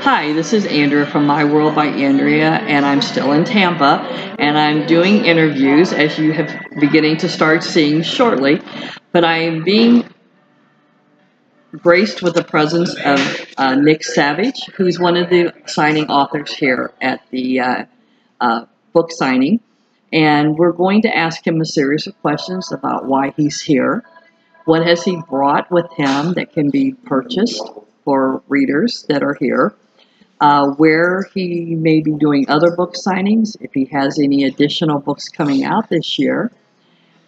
Hi, this is Andrea from My World by Andrea, and I'm still in Tampa, and I'm doing interviews, as you have beginning to start seeing shortly. But I am being graced with the presence of Nick Savage, who's one of the signing authors here at the book signing. And we're going to ask him a series of questions about why he's here. What has he brought with him that can be purchased for readers that are here? Where he may be doing other book signings, if he has any additional books coming out this year,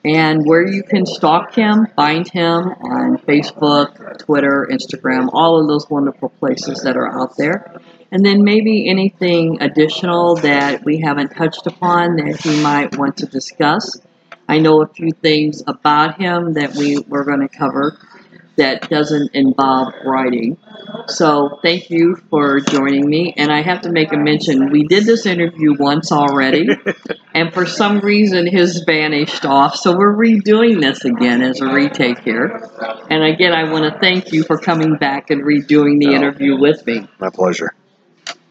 and where you can stalk him, find him on Facebook, Twitter, Instagram, all of those wonderful places that are out there. And then maybe anything additional that we haven't touched upon that he might want to discuss. I know a few things about him that we're going to cover that doesn't involve writing. So thank you for joining me. And I have to make a mention, we did this interview once already, and for some reason his vanished off. So we're redoing this again as a retake here. And again, I want to thank you for coming back and redoing the interview with me. My pleasure.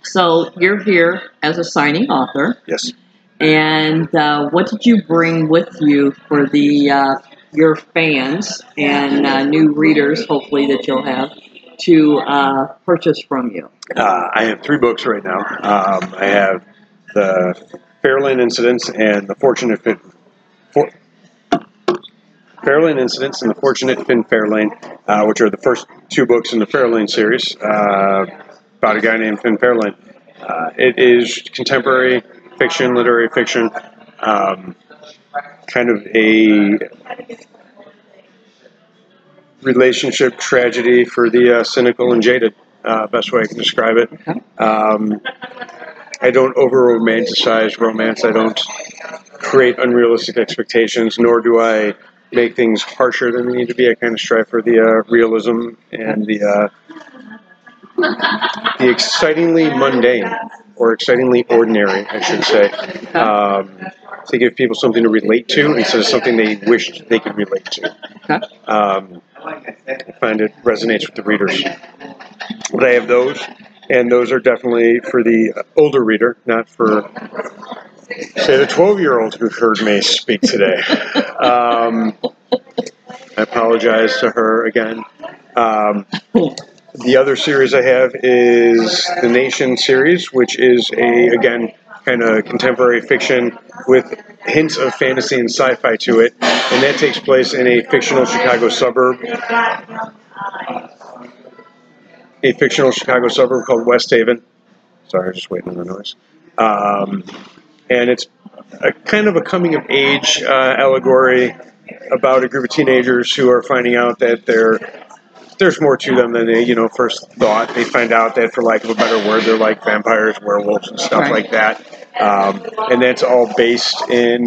So you're here as a signing author. Yes. And what did you bring with you for the your fans and new readers, hopefully, that you'll have to purchase from you? I have 3 books right now. I have the Fairlane Incidents and the Fortunate Finn Fairlane, which are the first 2 books in the Fairlane series about a guy named Finn Fairlane. It is contemporary fiction, literary fiction, kind of a relationship tragedy for the cynical and jaded, best way I can describe it. I don't over-romanticize romance. I don't create unrealistic expectations, nor do I make things harsher than they need to be. I kind of strive for the realism and the excitingly mundane, or excitingly ordinary, I should say, to give people something to relate to instead of something they wished they could relate to. I find it resonates with the readers. But I have those, and those are definitely for the older reader, not for, say, the 12-year-old who heard me speak today. I apologize to her again. The other series I have is the Nation series, which is again, kind of contemporary fiction with hints of fantasy and sci-fi to it, and that takes place in a fictional Chicago suburb. Called West Haven. Sorry, I'm just waiting on the noise. And it's a kind of a coming-of-age allegory about a group of teenagers who are finding out that there's more to them than they, first thought. They find out that, for lack of a better word, they're like vampires, werewolves, and stuff like that. And that's all based in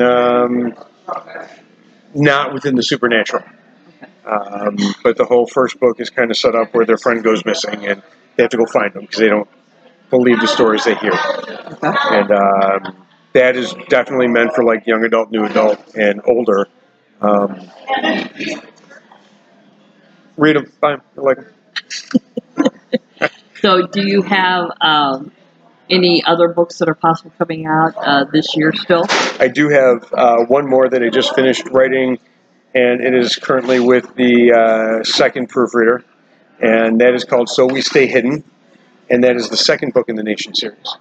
not within the supernatural. But the whole first book is kind of set up where their friend goes missing, and they have to go find them because they don't believe the stories they hear. And that is definitely meant for like young adult, new adult, and older. Read them. Fine. I like them. So do you have any other books that are possibly coming out this year still? I do have one more that I just finished writing, and it is currently with the second proofreader, and that is called So We Stay Hidden, and that is the second book in the Nation series.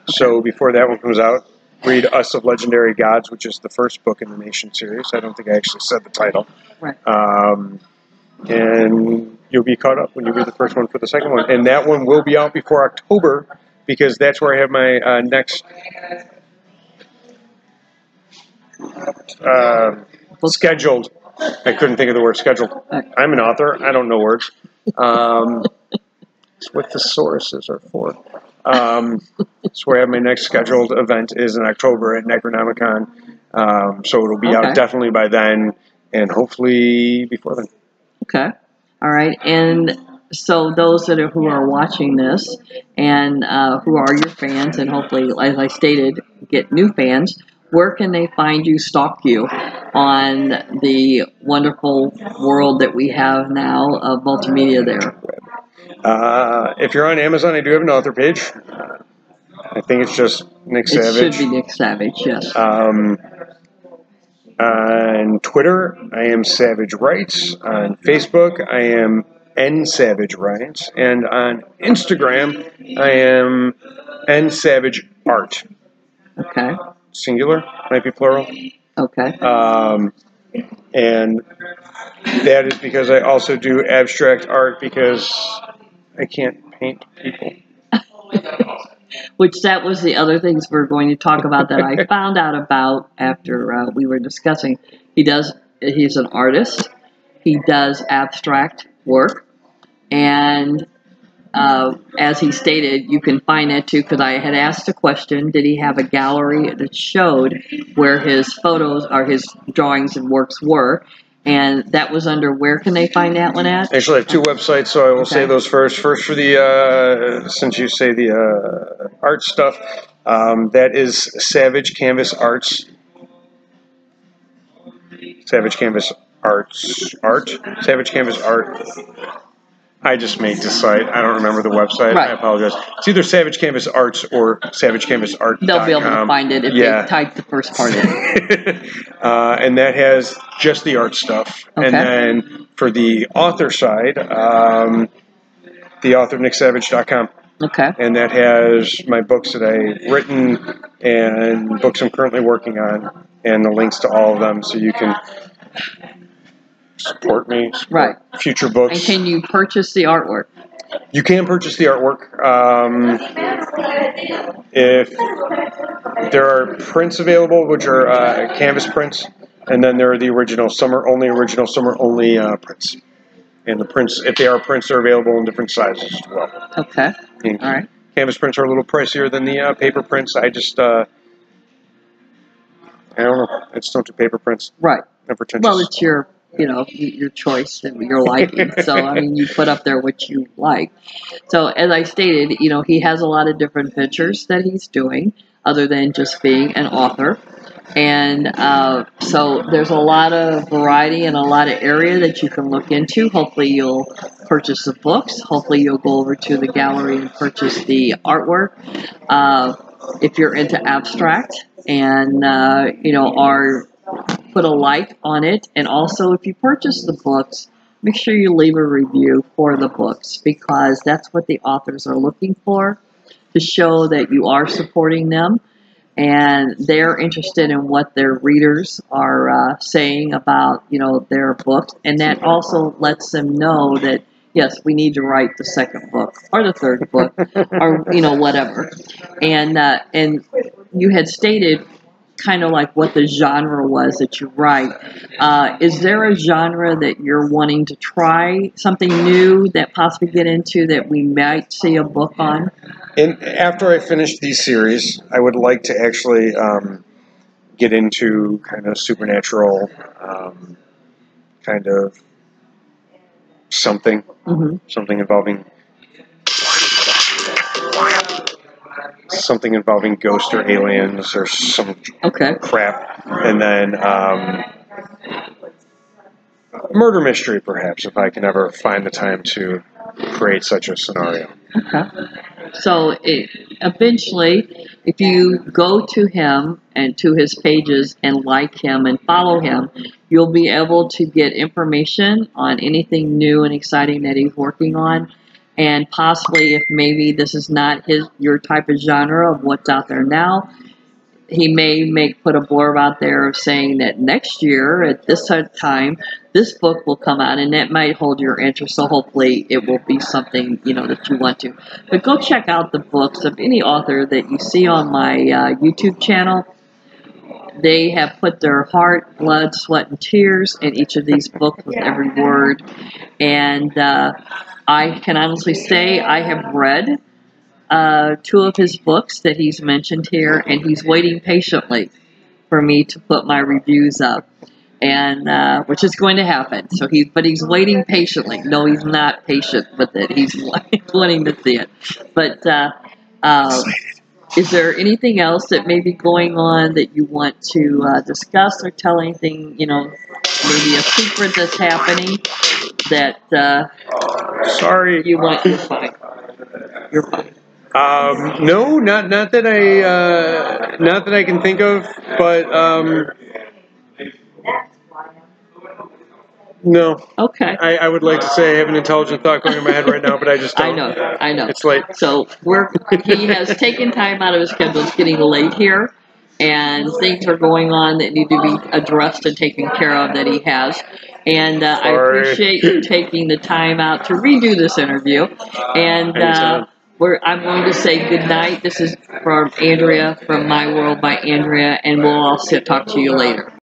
So before that one comes out, read Us of Legendary Gods, which is the first book in the Nation series. I don't think I actually said the title. Right. And you'll be caught up when you read the first one for the second one. And that one will be out before October, because that's where I have my next scheduled. I couldn't think of the word scheduled. I'm an author. I don't know words. It's what thesauruses are for. That's where I have my next scheduled event is in October at Necronomicon. So it'll be out definitely by then, and hopefully before then. Okay. All right. And so those who are watching this and who are your fans, and hopefully, as I stated, get new fans, where can they find you, stalk you on the wonderful world that we have now of multimedia there? If you're on Amazon, I do have an author page. I think it's just Nick Savage. It should be Nick Savage, yes. On Twitter, I am Savage Writes. On Facebook, I am N Savage Writes. And on Instagram, I am N Savage Art. Okay. Singular, might be plural. Okay. And that is because I also do abstract art because I can't paint people. Which that was the other things we're going to talk about that I found out about after we were discussing. He's an artist. He does abstract work. And as he stated, you can find that too, because I had asked a question, did he have a gallery that showed where his photos or his drawings and works were? And that was under, where can they find that one at? Actually, I have two websites, so I will say those first. First for the, since you say the art stuff, that is Savage Canvas Arts. Savage Canvas Arts. Savage Canvas Art. I just made the site. I don't remember the website. Right. I apologize. It's either Savage Canvas Arts or SavageCanvasArt.com. They'll be able to find it if they type the first part in. And that has just the art stuff. Okay. And then for the author side, the author of NickSavage.com. Okay. And that has my books that I've written and books I'm currently working on and the links to all of them so you can support me, support future books. And can you purchase the artwork? You can purchase the artwork. If there are prints available, which are canvas prints, and then there are the original, some are only prints. And the prints, if they are prints, are available in different sizes as well. Okay. All right. Canvas prints are a little pricier than the paper prints. I just, I don't know. I just don't do paper prints. Right. I'm pretentious. Well, it's your choice and your liking. So, I mean, you put up there what you like. So, as I stated, he has a lot of different ventures that he's doing other than just being an author. And so there's a lot of variety and a lot of area that you can look into. Hopefully you'll purchase the books. Hopefully you'll go over to the gallery and purchase the artwork. If you're into abstract and, put a like on it. And also, if you purchase the books, make sure you leave a review for the books, because that's what the authors are looking for, to show that you are supporting them and they're interested in what their readers are saying about, their books. And that also lets them know that, yes, we need to write the second book or the third book or, whatever. And you had stated kind of like what the genre was that you write. Is there a genre that you're wanting to try, something new that possibly get into that we might see a book on? And after I finish these series, I would like to actually get into kind of supernatural, kind of something, something involving ghosts or aliens or some crap, and then murder mystery, perhaps, if I can ever find the time to create such a scenario. Okay. So eventually, if you go to him and to his pages and like him and follow him, you'll be able to get information on anything new and exciting that he's working on. And possibly, if maybe this is not your type of genre of what's out there now, he may put a blurb out there saying that next year at this time, this book will come out, and that might hold your interest. So hopefully it will be something, that you want to. But go check out the books of any author that you see on my YouTube channel. They have put their heart, blood, sweat, and tears in each of these books with every word. And I can honestly say I have read 2 of his books that he's mentioned here, and he's waiting patiently for me to put my reviews up, and which is going to happen. So but he's waiting patiently. No, he's not patient with it. He's wanting to see it. But is there anything else that may be going on that you want to discuss or tell? Anything, maybe a secret that's happening that Sorry. You're fine. You're fine. No, not that I can think of, but no. Okay. I would like to say I have an intelligent thought going in my head right now, but I just don't. I know. It's late. So he has taken time out of his schedule. It's getting late here, and things are going on that need to be addressed and taken care of that he has. And I appreciate you taking the time out to redo this interview. And I'm going to say good night. This is from Andrea, from My World by Andrea, and we'll all talk to you later.